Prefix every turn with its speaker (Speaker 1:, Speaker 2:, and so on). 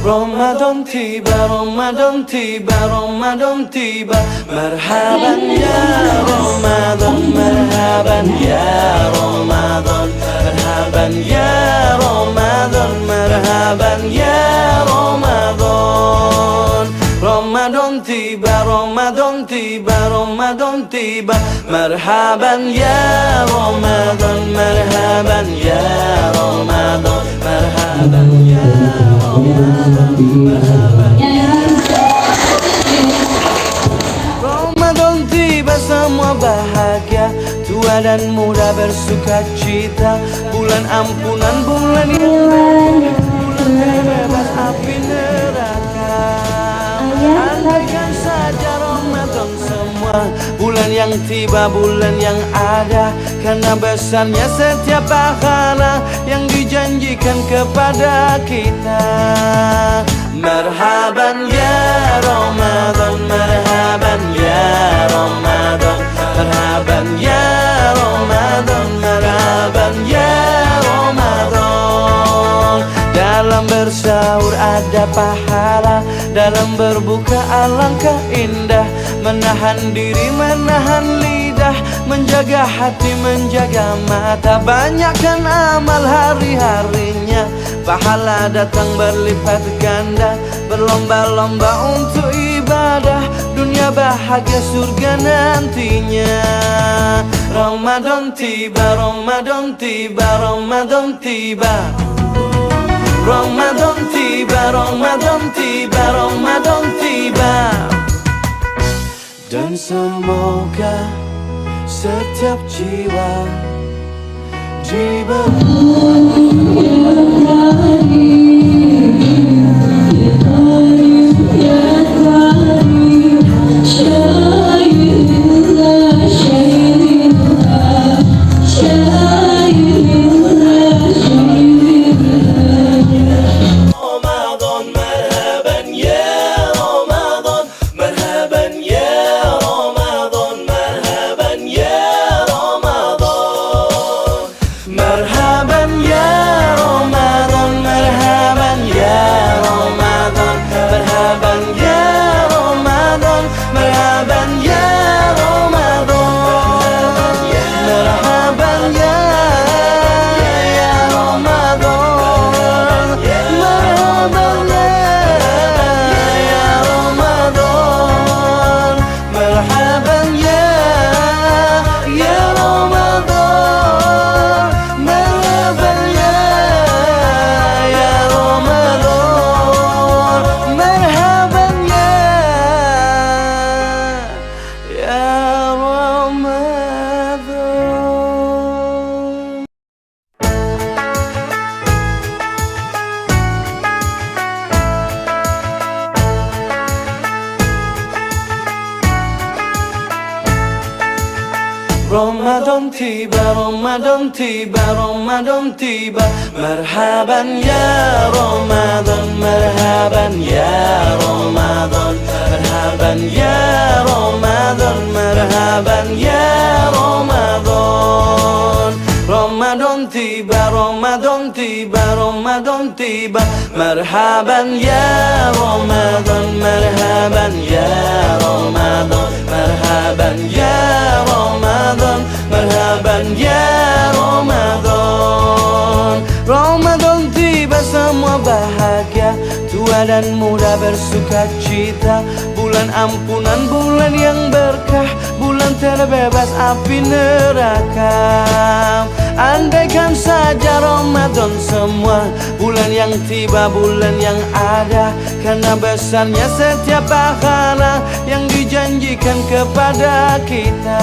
Speaker 1: Ramadan tiba, Ramadan tiba, Ramadan tiba. Marhaban ya Ramadan, marhaban ya Ramadan, marhaban ya Ramadan, marhaban ya Ramadan. Ramadan tiba, Ramadan tiba, Ramadan tiba. Marhaban ya Ramadan, marhaban ya Ramadan, marhaban ya Ramadan, marhaban ya Ramadan tiba, semua bahagia, tua dan muda bersuka cita. Bulan ampunan, bulan yang bulan bebas api neraka. Andaikan saja Ramadan semua bulan yang tiba, bulan yang ada, karena besarnya setiap pahala yang dijanjikan kepada kita. Marhaban ya Ramadan, marhaban ya Ramadan, marhaban ya Ramadan, marhaban ya Ramadan. Dalam bersahur ada pahala, dalam berbuka alangkah indah. Menahan diri, menahan lidah, menjaga hati, menjaga mata. Banyakkan amal hari-harinya, pahala datang berlipat ganda. Berlomba-lomba untuk ibadah, dunia bahagia, surga nantinya. Ramadan tiba, Ramadan tiba, Ramadan tiba. Ramadan tiba, Ramadan tiba, Ramadan tiba. Dan semoga setiap jiwa Ramadan tiba, Ramadan tiba, Ramadan tiba. Marhaban ya Ramadan, marhaban ya Ramadan, marhaban ya Ramadan, marhaban ya Ramadan. Ramadan tiba, Ramadan tiba, Ramadan tiba. Marhaban ya Ramadan, marhaban ya Ramadan, marhaban ya Ramadan, marhaban ya Ramadan. Ramadan tiba, semua bahagia, tua dan muda bersuka cita. Bulan ampunan, bulan yang berkah, bulan terbebas api neraka. Andaikan saja Ramadan semua bulan yang tiba, bulan yang ada, karena besarnya setiap pahala yang dijanjikan kepada kita.